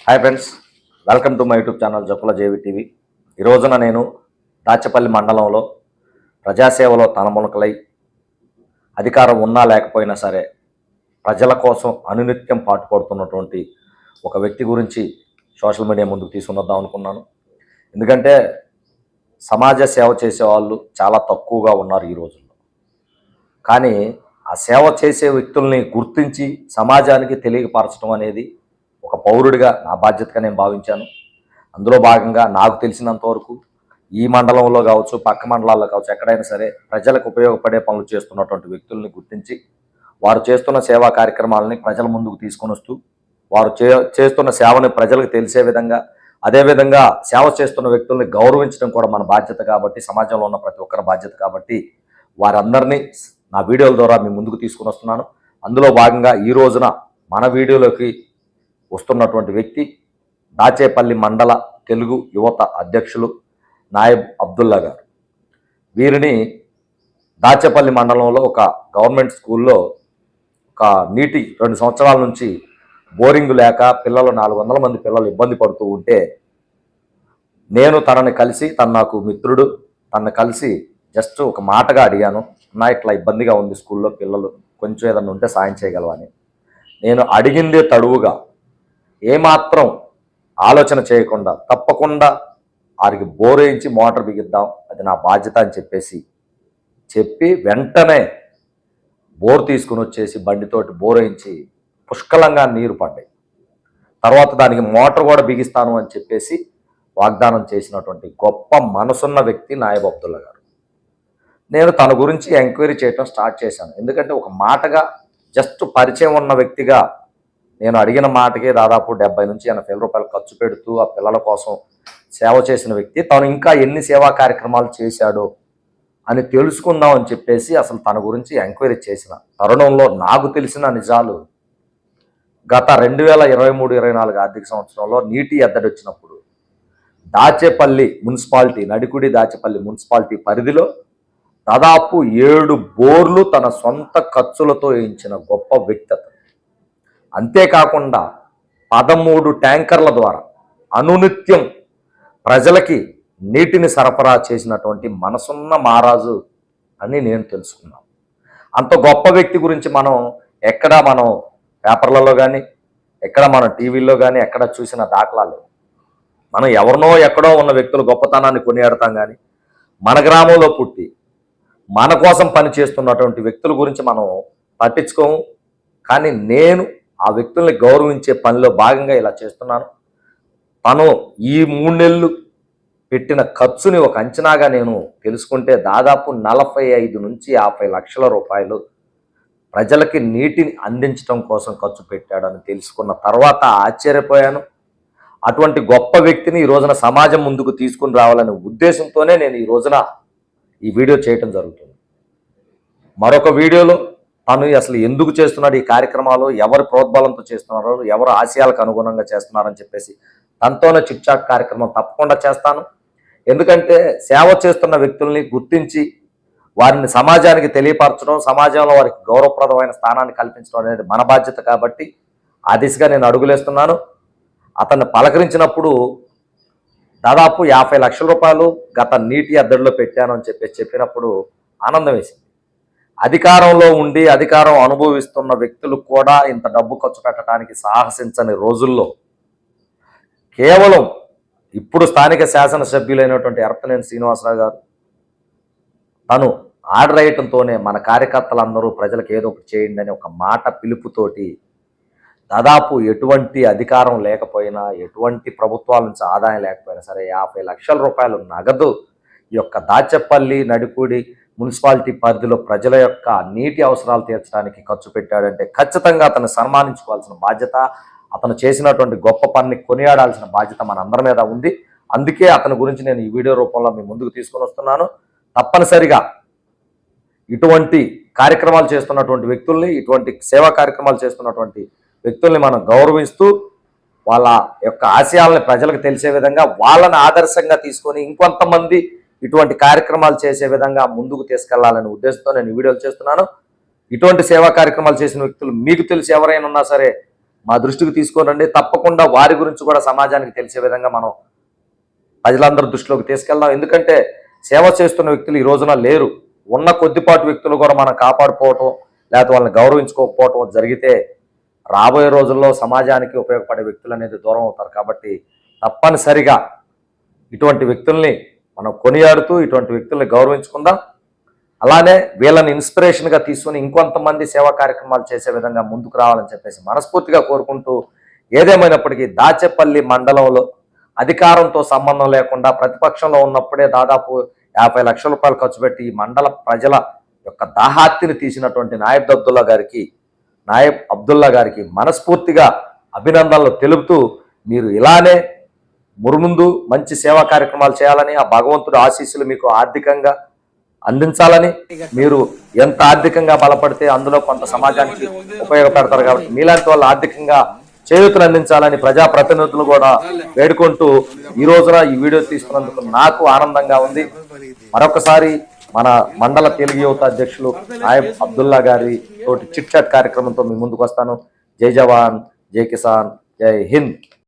Hi friends, welcome to my YouTube channel Jokkala JV TV. ఈ రోజున నేను దాచపల్లి మండలంలో ప్రజాసేవలో తలమునకలై అధికారం ఉన్నా లేకపోయినా సరే ప్రజల కోసం అనునిత్యం పాటుపడుతున్నటువంటి ఒక వ్యక్తి గురించి సోషల్ మీడియా ముందుకు తీసుకునిద్దాం అనుకున్నాను. ఎందుకంటే సమాజ సేవ చేసేవాళ్ళు చాలా తక్కువగా ఉన్నారు ఈ రోజుల్లో. కానీ ఆ సేవ చేసే వ్యక్తుల్ని గుర్తించి సమాజానికి తెలియపరచడం అనేది ఒక పౌరుడిగా నా బాధ్యతగా నేను భావించాను. అందులో భాగంగా నాకు తెలిసినంత వరకు ఈ మండలంలో కావచ్చు, పక్క మండలాల్లో కావచ్చు, ఎక్కడైనా సరే ప్రజలకు ఉపయోగపడే పనులు చేస్తున్నటువంటి వ్యక్తుల్ని గుర్తించి వారు చేస్తున్న సేవా కార్యక్రమాలని ప్రజల ముందుకు తీసుకొని వస్తూ వారు చేస్తున్న సేవని ప్రజలకు తెలిసే విధంగా, అదేవిధంగా సేవ చేస్తున్న వ్యక్తుల్ని గౌరవించడం కూడా మన బాధ్యత కాబట్టి, సమాజంలో ఉన్న ప్రతి ఒక్కరి బాధ్యత కాబట్టి వారందరినీ నా వీడియోల ద్వారా మీ ముందుకు తీసుకుని వస్తున్నాను. అందులో భాగంగా ఈ రోజున మన వీడియోలోకి వస్తున్నటువంటి వ్యక్తి దాచేపల్లి మండల తెలుగు యువత అధ్యక్షులు నాయబ్ అబ్దుల్లా గారు. వీరిని దాచేపల్లి మండలంలో ఒక గవర్నమెంట్ స్కూల్లో ఒక 2 సంవత్సరాల నుంచి బోరింగ్ లేక పిల్లలు 400 మంది పిల్లలు ఇబ్బంది పడుతూ ఉంటే నేను తనని కలిసి, తను నాకు మిత్రుడు, తనని కలిసి జస్ట్ ఒక మాటగా అడిగాను, నా ఇట్లా ఇబ్బందిగా ఉంది స్కూల్లో పిల్లలు, కొంచెం ఏదన్నా ఉంటే సాయం చేయగలవని. నేను అడిగిందే తడువుగా ఏమాత్రం ఆలోచన చేయకుండా తప్పకుండా వారికి బోర్ వేయించి మోటార్ బిగిద్దాం, అది నా బాధ్యత అని చెప్పి వెంటనే బోర్ తీసుకుని వచ్చేసి బండితోటి బోర్ వేయించి పుష్కలంగా నీరు పడ్డాయి. తర్వాత దానికి మోటార్ కూడా బిగిస్తాను అని చెప్పేసి వాగ్దానం చేసినటువంటి గొప్ప మనసున్న వ్యక్తి నాయబ్ అబ్దుల్లా గారు. నేను తన గురించి ఎంక్వైరీ చేయటం స్టార్ట్ చేశాను. ఎందుకంటే ఒక మాటగా జస్ట్ పరిచయం ఉన్న వ్యక్తిగా నేను అడిగిన మాటకే దాదాపు 70 నుంచి 80 రూపాయలు ఖర్చు పెడుతూ ఆ పిల్లల కోసం సేవ చేసిన వ్యక్తి తను ఇంకా ఎన్ని సేవా కార్యక్రమాలు చేశాడో అని తెలుసుకుందాం అని చెప్పేసి అసలు తన గురించి ఎంక్వైరీ చేసిన తరుణంలో నాకు తెలిసిన నిజాలు, గత 2023-24 ఆర్థిక సంవత్సరంలో నీటి ఎద్దడి వచ్చినప్పుడు దాచేపల్లి మున్సిపాలిటీ, నడికుడి దాచేపల్లి మున్సిపాలిటీ పరిధిలో దాదాపు 7 బోర్లు తన సొంత ఖర్చులతో వేయించిన గొప్ప వ్యక్తి అతను. అంతేకాకుండా 13 ట్యాంకర్ల ద్వారా అనునిత్యం ప్రజలకి నీటిని సరఫరా చేసినటువంటి మనసున్న మహారాజు అని నేను తెలుసుకున్నాను. అంత గొప్ప వ్యక్తి గురించి మనం పేపర్లలో కానీ, మనం టీవీల్లో కానీ ఎక్కడ చూసిన దాఖలాలు. మనం ఎవరినో ఎక్కడో ఉన్న వ్యక్తుల గొప్పతనాన్ని కొనియాడతాం, కానీ మన గ్రామంలో పుట్టి మన కోసం పనిచేస్తున్నటువంటి వ్యక్తుల గురించి మనం పట్టించుకోము. కానీ నేను ఆ వ్యక్తుల్ని గౌరవించే పనిలో భాగంగా ఇలా చేస్తున్నాను. తను ఈ 3 నెలలు పెట్టిన ఖర్చుని ఒక అంచనాగా నేను తెలుసుకుంటే దాదాపు 45 నుంచి 50 లక్షల రూపాయలు ప్రజలకి నీటిని అందించడం కోసం ఖర్చు పెట్టాడని తెలుసుకున్న తర్వాత ఆశ్చర్యపోయాను. అటువంటి గొప్ప వ్యక్తిని ఈ రోజున సమాజం ముందుకు తీసుకుని రావాలనే ఉద్దేశంతోనే నేను ఈ రోజున ఈ వీడియో చేయటం జరుగుతుంది. మరొక వీడియోలో తను అసలు ఎందుకు చేస్తున్నాడు ఈ కార్యక్రమాలు, ఎవరి ప్రోద్బలంతో చేస్తున్నారు, ఎవరు ఆశయాలకు అనుగుణంగా చేస్తున్నారని చెప్పేసి తనతోనే చిట్చాట్ కార్యక్రమం తప్పకుండా చేస్తాను. ఎందుకంటే సేవ చేస్తున్న వ్యక్తుల్ని గుర్తించి వారిని సమాజానికి తెలియపరచడం, సమాజంలో వారికి గౌరవప్రదమైన స్థానాన్ని కల్పించడం అనేది మన బాధ్యత కాబట్టి ఆ దిశగా నేను అడుగులేస్తున్నాను. అతన్ని పలకరించినప్పుడు దాదాపు 50 లక్షల రూపాయలు గత నీటి ఎద్దడిలో పెట్టాను అని చెప్పినప్పుడు ఆనందం వేసింది. అధికారంలో ఉండి అధికారం అనుభవిస్తున్న వ్యక్తులు కూడా ఇంత డబ్బు ఖర్చు పెట్టడానికి సాహసించని రోజుల్లో కేవలం ఇప్పుడు స్థానిక శాసనసభ్యులైనటువంటి ఎర్రతనేని శ్రీనివాసరావు గారు తను ఆర్డర్ వేయటంతోనే మన కార్యకర్తలందరూ ప్రజలకు ఏదో ఒకటి చేయండి అని ఒక మాట పిలుపుతోటి దాదాపు ఎటువంటి అధికారం లేకపోయినా, ఎటువంటి ప్రభుత్వాల నుంచి ఆదాయం లేకపోయినా సరే 50 లక్షల రూపాయలు నగదు ఈ యొక్క దాచేపల్లి నడిపూడి మున్సిపాలిటీ పరిధిలో ప్రజల యొక్క నీటి అవసరాలు తీర్చడానికి ఖర్చు పెట్టాడంటే ఖచ్చితంగా అతను సన్మానించుకోవాల్సిన బాధ్యత, అతను చేసినటువంటి గొప్ప పనిని కొనియాడాల్సిన బాధ్యత మనందరి మీద ఉంది. అందుకే అతని గురించి నేను ఈ వీడియో రూపంలో మీ ముందుకు తీసుకొని వస్తున్నాను. తప్పనిసరిగా ఇటువంటి కార్యక్రమాలు చేస్తున్నటువంటి వ్యక్తుల్ని, ఇటువంటి సేవా కార్యక్రమాలు చేస్తున్నటువంటి వ్యక్తుల్ని మనం గౌరవిస్తూ వాళ్ళ యొక్క ఆశయాలని ప్రజలకు తెలిసే విధంగా వాళ్ళని ఆదర్శంగా తీసుకొని ఇంకొంతమంది ఇటువంటి కార్యక్రమాలు చేసే విధంగా ముందుకు తీసుకెళ్లాలనే ఉద్దేశంతో నేను ఈ వీడియోలు చేస్తున్నాను. ఇటువంటి సేవా కార్యక్రమాలు చేసిన వ్యక్తులు మీకు తెలిసి ఎవరైనా ఉన్నా సరే మా దృష్టికి తీసుకొనండి. తప్పకుండా వారి గురించి కూడా సమాజానికి తెలిసే విధంగా మనం ప్రజలందరూ దృష్టిలోకి తీసుకెళ్దాం. ఎందుకంటే సేవ చేస్తున్న వ్యక్తులు ఈ రోజున లేరు. ఉన్న కొద్దిపాటి వ్యక్తులు కూడా మనం కాపాడుకోవటం లేకపోతే వాళ్ళని గౌరవించుకోకపోవటం జరిగితే రాబోయే రోజుల్లో సమాజానికి ఉపయోగపడే వ్యక్తులు అనేది దూరం అవుతారు. కాబట్టి తప్పనిసరిగా ఇటువంటి వ్యక్తుల్ని మనం కొనియాడుతూ ఇటువంటి వ్యక్తుల్ని గౌరవించుకుందాం. అలానే వీళ్ళని ఇన్స్పిరేషన్గా తీసుకుని ఇంకొంతమంది సేవా కార్యక్రమాలు చేసే విధంగా ముందుకు రావాలని చెప్పేసి మనస్ఫూర్తిగా కోరుకుంటూ, ఏదేమైనప్పటికీ దాచేపల్లి మండలంలో అధికారంతో సంబంధం లేకుండా ప్రతిపక్షంలో ఉన్నప్పుడే దాదాపు 50 లక్షల రూపాయలు ఖర్చు పెట్టి ఈ మండల ప్రజల యొక్క దాహార్తిని తీసినటువంటి నాయబ్ అబ్దుల్లా గారికి మనస్ఫూర్తిగా అభినందనలు తెలుపుతూ, మీరు ఇలానే మురుముందు మంచి సేవా కార్యక్రమాలు చేయాలని, ఆ భగవంతుడు ఆశీస్సులు మీకు ఆర్థికంగా అందించాలని, మీరు ఎంత ఆర్థికంగా బలపడితే అందులో కొంత సమాజానికి ఉపయోగపడతారు. కాబట్టి మీలాంటి వాళ్ళు ఆర్థికంగా చేయూతను అందించాలని ప్రజాప్రతినిధులు కూడా వేడుకుంటూ ఈ రోజున ఈ వీడియో తీసుకున్నందుకు నాకు ఆనందంగా ఉంది. మరొకసారి మన మండల తెలుగు యువత అధ్యక్షులు నాయబ్ అబ్దుల్లా గారి తోటి చిట్ చాట్ కార్యక్రమంతో మీ ముందుకు వస్తాను. జై జవాన్, జై కిసాన్, జై హింద్.